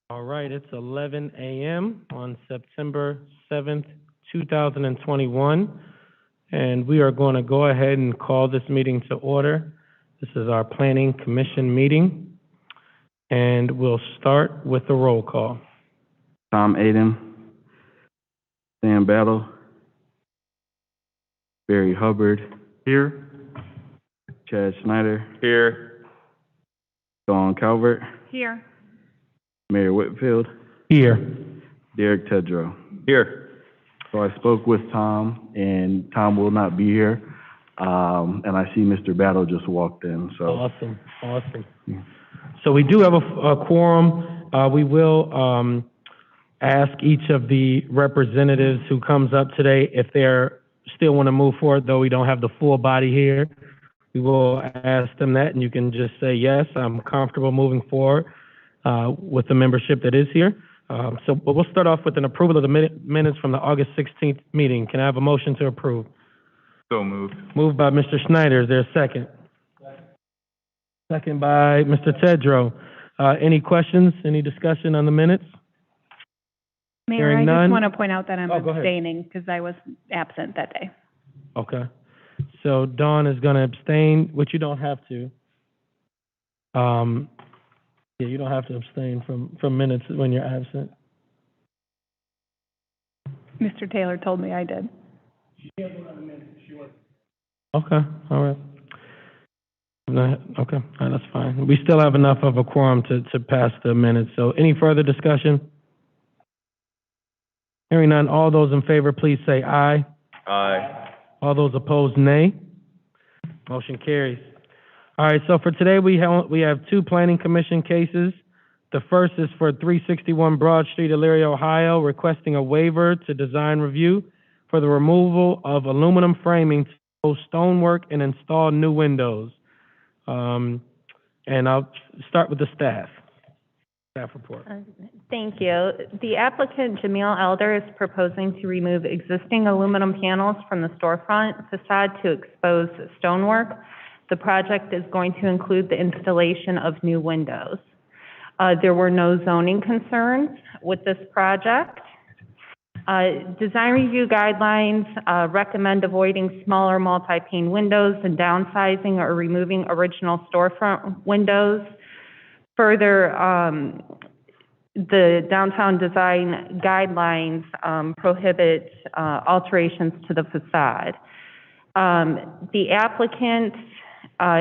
All right, it's 11 a.m. on September 7th, 2021, and we are going to go ahead and call this meeting to order. This is our Planning Commission meeting, and we'll start with the roll call. Tom Aden, Sam Battle, Barry Hubbard. Here. Chad Snyder. Here. Dawn Calvert. Here. Mayor Whitfield. Here. Derek Tedrow. Here. So I spoke with Tom, and Tom will not be here. And I see Mr. Battle just walked in. So Awesome. Yeah. So we do have a quorum. We will ask each of the representatives who comes up today if they're still want to move forward, though we don't have the full body here. We will ask them that, and you can just say, yes, I'm comfortable moving forward with the membership that is here. But we'll start off with an approval of the minutes from the August 16th meeting. Can I have a motion to approve? So moved. Moved by Mr. Snyder. Is there a second? Second by Mr. Tedrow. Any questions, any discussion on the minutes? Mayor, Hearing I none. just want to point out that I'm Oh, go ahead. abstaining because I was absent that day. Okay. So Dawn is going to abstain, which you don't have to. Yeah, you don't have to abstain from minutes when you're absent. Mr. Taylor told me I did. Okay, all right. Okay, all right, that's fine. We still have enough of a quorum to pass the minutes. So any further discussion? Hearing none, all those in favor, please say aye. Aye. All those opposed, nay. Motion carries. All right, so for today, we have two Planning Commission cases. The first is for 361 Broad Street, Elyria, Ohio, requesting a waiver to design review for the removal of aluminum framing to host stonework and install new windows. And I'll start with the staff report. Thank you. The applicant, Jamil Elder, is proposing to remove existing aluminum panels from the storefront facade to expose stonework. The project is going to include the installation of new windows. There were no zoning concerns with this project. Design review guidelines recommend avoiding smaller multi-pane windows and downsizing or removing original storefront windows. Further, the downtown design guidelines prohibit alterations to the facade. The applicant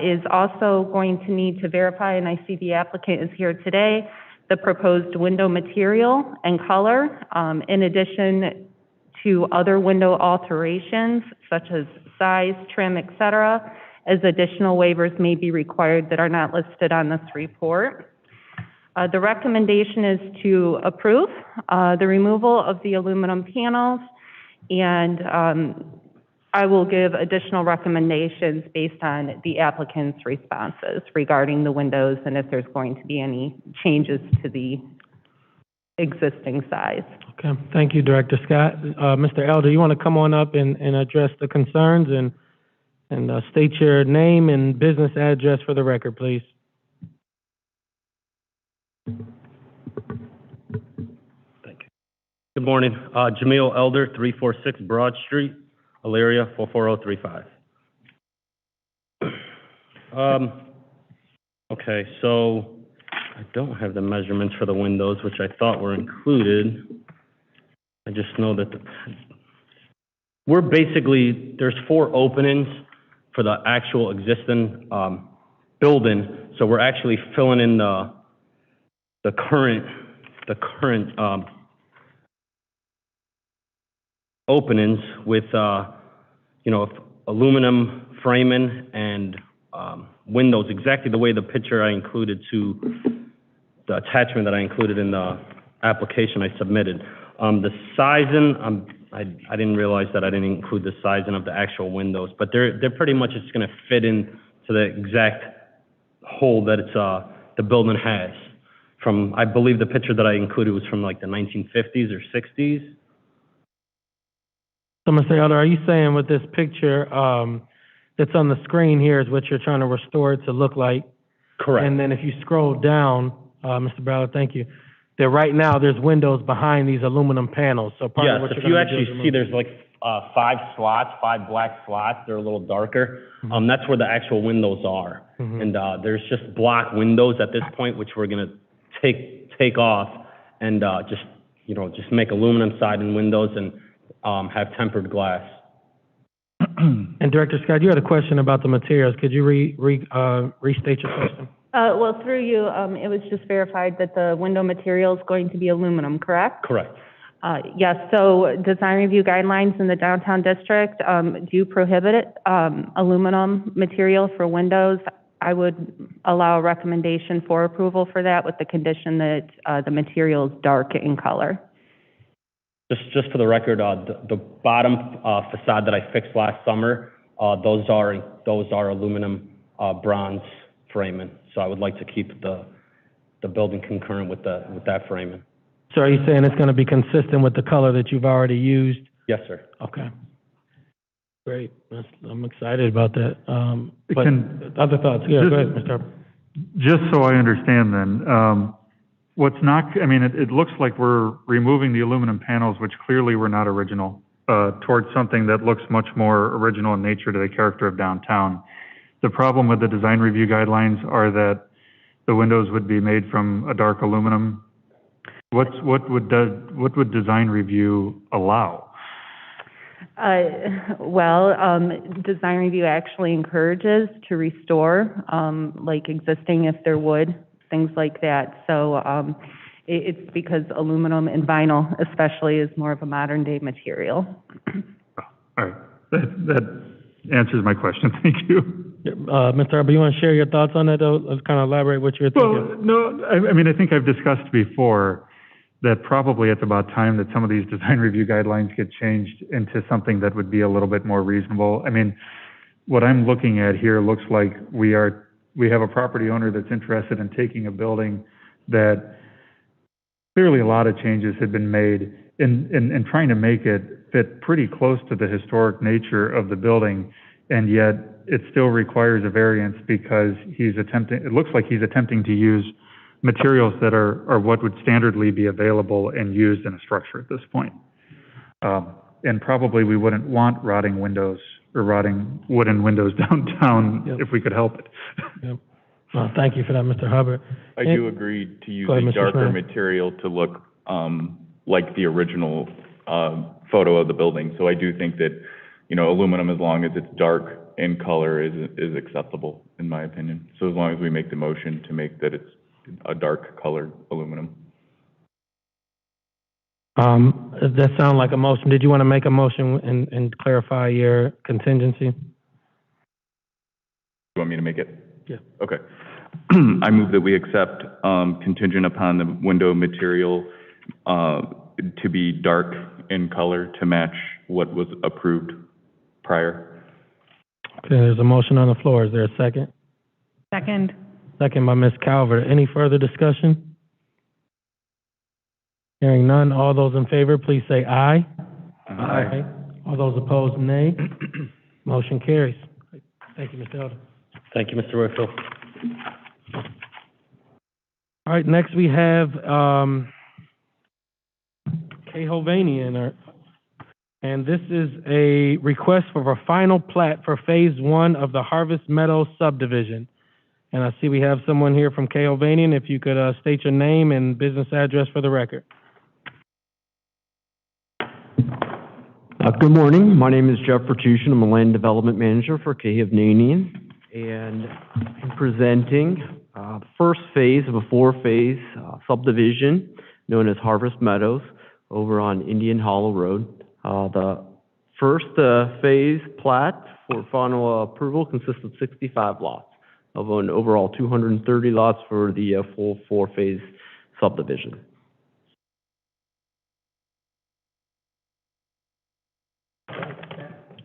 is also going to need to verify, and I see the applicant is here today, the proposed window material and color, in addition to other window alterations such as size, trim, et cetera, as additional waivers may be required that are not listed on this report. The recommendation is to approve the removal of the aluminum panels, and I will give additional recommendations based on the applicant's responses regarding the windows and if there's going to be any changes to the existing size. Okay, thank you, Director Scott. Mr. Elder, you want to come on up and address the concerns and state your name and business address for the record, please. Thank you. Good morning. Jamil Elder, 346 Broad Street, Elyria, 44035. Okay, so I don't have the measurements for the windows, which I thought were included. I just know that we're basically, there's 4 openings for the actual existing building, so we're actually filling in the current openings with aluminum framing and windows, exactly the way the picture I included to the attachment that I included in the application I submitted. The sizing, I didn't realize that I didn't include the sizing of the actual windows, but they're pretty much just going to fit in to the exact hole that it's the building has. From, I believe the picture that I included was from like the 1950s or 60s. So, Mr. Elder, are you saying with this picture that's on the screen here is what you're trying to restore it to look like? Correct. And then if you scroll down, Mr. Ballard, thank you. that right now there's windows behind these aluminum panels, so part of Yes, what if you're you gonna do actually is see, remove. there's like, 5 black slots, they're a little darker. That's where the actual windows are. And, there's just block windows at this point, which we're gonna take off and, just make aluminum siding windows and, have tempered glass. And Director Scott, you had a question about the materials. Could you restate your question? Well, through you, it was just verified that the window material is going to be aluminum, correct? Correct. Yes, so design review guidelines in the downtown district, do prohibit it, aluminum material for windows. I would allow a recommendation for approval for that with the condition that, the material is dark in color. Just for the record, the bottom, facade that I fixed last summer, those are aluminum, bronze framing. So I would like to keep the building concurrent with that framing. So are you saying it's gonna be consistent with the color that you've already used? Yes, sir. Okay. Great. I'm excited about that. But Can- other thoughts? Yeah, go ahead, Mr. Harper. Just so I understand then, what's not, I mean, it looks like we're removing the aluminum panels, which clearly were not original, towards something that looks much more original in nature to the character of downtown. The problem with the design review guidelines are that the windows would be made from a dark aluminum. What would design review allow? Design review actually encourages to restore, like existing if they're wood, things like that. So, it's because aluminum and vinyl especially is more of a modern day material. All right, that answers my question, thank you. Mr. Harper, you want to share your thoughts on that, though? Let's kind of elaborate what you're thinking. Well, no, I mean, I think I've discussed before that probably it's about time that some of these design review guidelines get changed into something that would be a little bit more reasonable. I mean, what I'm looking at here looks like we have a property owner that's interested in taking a building that clearly a lot of changes had been made in trying to make it fit pretty close to the historic nature of the building, and yet it still requires a variance because it looks like he's attempting to use materials that are what would standardly be available and used in a structure at this point. And probably we wouldn't want rotting windows or rotting wooden windows downtown if we could help it. Yep. Well, thank you for that, Mr. Hubbard. I do agree to use Go ahead, a Mr. darker Smith. material to look, like the original, photo of the building. So I do think that, aluminum, as long as it's dark in color, is acceptable, in my opinion. So as long as we make the motion to make that it's a dark colored aluminum. Does that sound like a motion? Did you want to make a motion and clarify your contingency? You want me to make it? Yeah. Okay. I move that we accept, contingent upon the window material, to be dark in color to match what was approved prior. Okay, there's a motion on the floor. Is there a second? Second. Second by Ms. Calvert. Any further discussion? Hearing none, all those in favor, please say aye. Aye. All those opposed, nay. Motion carries. Thank you, Mr. Elder. Thank you, Mr. Royfield. All right, next we have, Kay Hovanian, and this is a request for a final plat for Phase 1 of the Harvest Meadows subdivision. And I see we have someone here from Kay Hovanian. If you could state your name and business address for the record. Good morning. My name is Jeff Bertuchin. I'm a land development manager for Kay Hovanian, and I'm presenting first phase of a four-phase subdivision known as Harvest Meadows over on Indian Hollow Road. The first phase plat for final approval consists of 65 lots of an overall 230 lots for the full four-phase subdivision.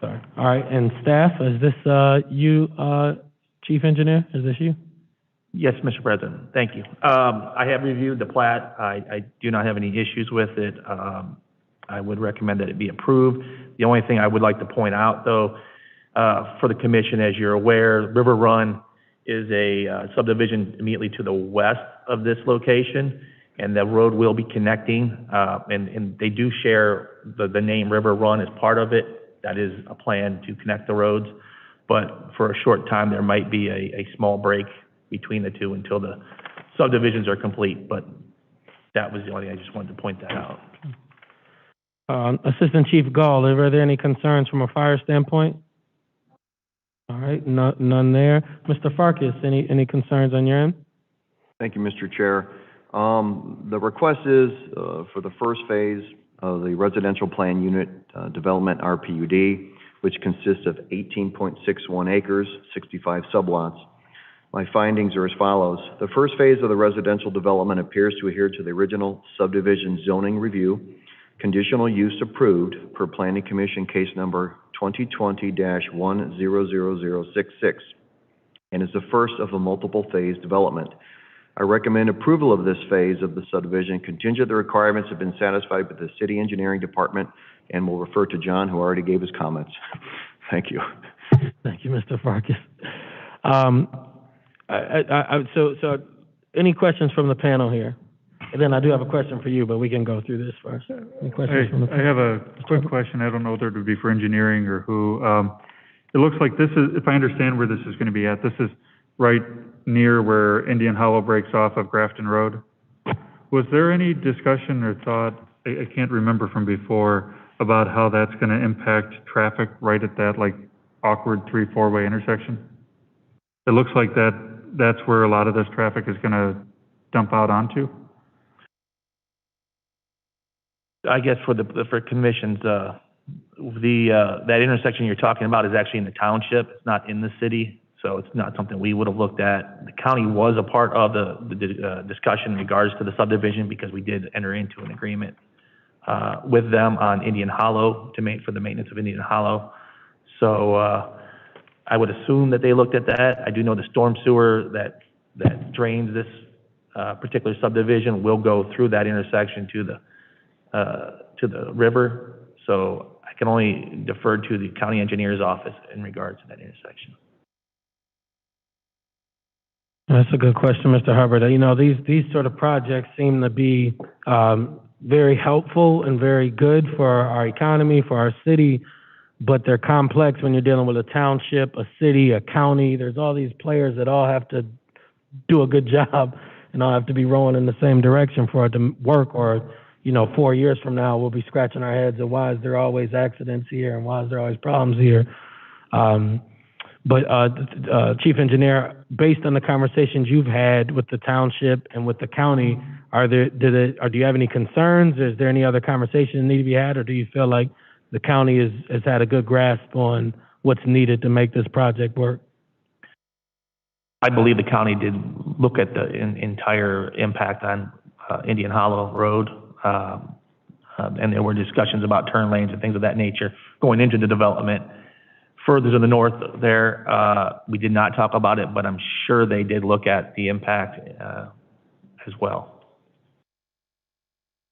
Sorry. All right, and staff, is this you, Chief Engineer? Is this you? Yes, Mr. President, thank you. I have reviewed the plat. I do not have any issues with it. I would recommend that it be approved. The only thing I would like to point out, though, for the commission, as you're aware, River Run is a subdivision immediately to the west of this location, and the road will be connecting, and they do share the name River Run as part of it. That is a plan to connect the roads, but for a short time, there might be a small break between the two until the subdivisions are complete, but that was the only, I just wanted to point that out. Assistant Chief Gall, are there any concerns from a fire standpoint? All right, none there. Mr. Farkas, any concerns on your end? Thank you, Mr. Chair. The request is for the first phase of the residential plan unit development RPUD, which consists of 18.61 acres, 65 sublots. My findings are as follows. The first phase of the residential development appears to adhere to the original subdivision zoning review. Conditional use approved per Planning Commission case number 2020-100066, and is the first of a multiple phase development. I recommend approval of this phase of the subdivision contingent the requirements have been satisfied by the city engineering department, and will refer to John, who already gave his comments. Thank you. Thank you, Mr. Farkas. So any questions from the panel here? And then I do have a question for you, but we can go through this first. Any questions from the panel? I have a quick question. I don't know whether it would be for engineering or who. It looks like this is, if I understand where this is going to be at, this is right near where Indian Hollow breaks off of Grafton Road. Was there any discussion or thought, I can't remember from before, about how that's going to impact traffic right at that, like, awkward 3-4-way intersection? It looks like that's where a lot of this traffic is going to dump out onto. I guess for commissions, that intersection you're talking about is actually in the township. It's not in the city, so it's not something we would have looked at. The county was a part of the discussion in regards to the subdivision, because we did enter into an agreement with them on Indian Hollow for the maintenance of Indian Hollow. So I would assume that they looked at that. I do know the storm sewer that drains this particular subdivision will go through that intersection to the river. So I can only defer to the county engineer's office in regards to that intersection. That's a good question, Mr. Hubbard. You know, these sort of projects seem to be very helpful and very good for our economy, for our city, but they're complex when you're dealing with a township, a city, a county. There's all these players that all have to do a good job and all have to be rowing in the same direction for it to work, or, you know, 4 years from now, we'll be scratching our heads at why is there always accidents here and why is there always problems here. But Chief Engineer, based on the conversations you've had with the township and with the county, do you have any concerns? Is there any other conversations that need to be had, or do you feel like the county has had a good grasp on what's needed to make this project work? I believe the county did look at the entire impact on Indian Hollow Road, and there were discussions about turn lanes and things of that nature going into the development. Further to the north there, we did not talk about it, but I'm sure they did look at the impact as well.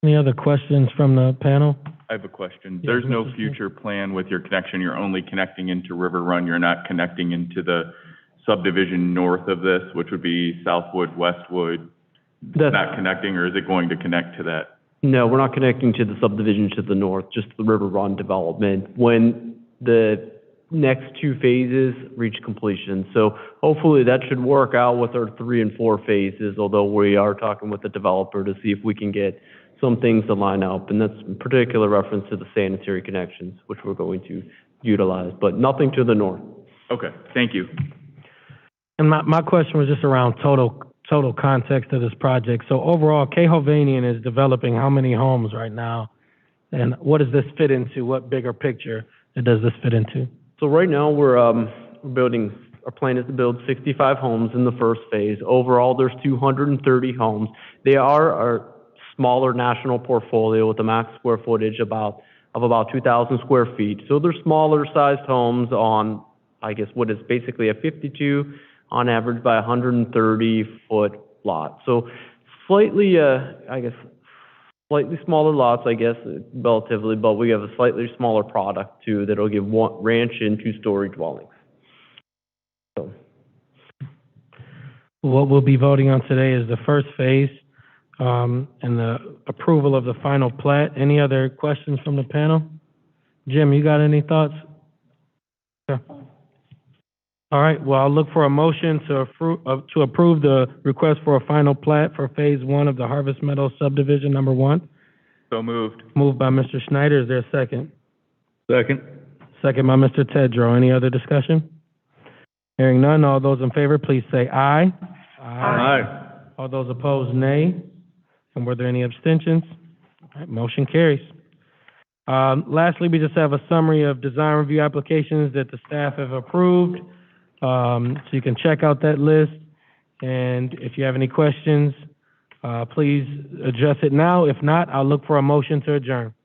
Any other questions from the panel? I have a question. Yeah, There's no Mr. future plan with your connection. You're only connecting into River Run. You're not connecting into the subdivision north of this, which would be Southwood, Westwood. Not connecting, or is it going to connect to that? No, we're not connecting to the subdivision to the north, just the River Run development when the next two phases reach completion. So hopefully that should work out with our 3 and 4 phases, although we are talking with the developer to see if we can get some things to line up, and that's in particular reference to the sanitary connections, which we're going to utilize, but nothing to the north. Okay, thank you. And my question was just around total context of this project. So overall, K. Hovnanian is developing how many homes right now? And what does this fit into? What bigger picture does this fit into? So right now we're building, our plan is to build 65 homes in the first phase. Overall, there's 230 homes. They are our smaller national portfolio with a max square footage of about 2,000 square feet. So they're smaller sized homes on, I guess, what is basically a 52 on average by 130-foot lot. So slightly, slightly smaller lots, I guess, relatively, but we have a slightly smaller product too that'll give one ranch and 2-story dwellings. So What we'll be voting on today is the first phase and the approval of the final plat. Any other questions from the panel? Jim, you got any thoughts? Okay. All right, well, I'll look for a motion to approve the request for a final plat for Phase 1 of the Harvest Meadows subdivision number 1. So moved. Moved by Mr. Schneider. Is there a second? Second. Second by Mr. Tedrow. Any other discussion? Hearing none, all those in favor, please say aye. Aye. All those opposed, nay. And were there any abstentions? All right, motion carries. Lastly, we just have a summary of design review applications that the staff have approved. So you can check out that list. And if you have any questions, please address it now. If not, I'll look for a motion to adjourn.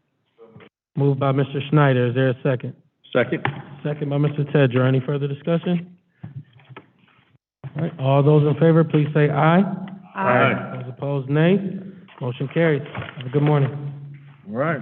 Moved by Mr. Schneider. Is there a second? Second. Second by Mr. Tedrow. Any further discussion? All right, all those in favor, please say aye. Aye. Those opposed, nay. Motion carries. Have a good morning. All right.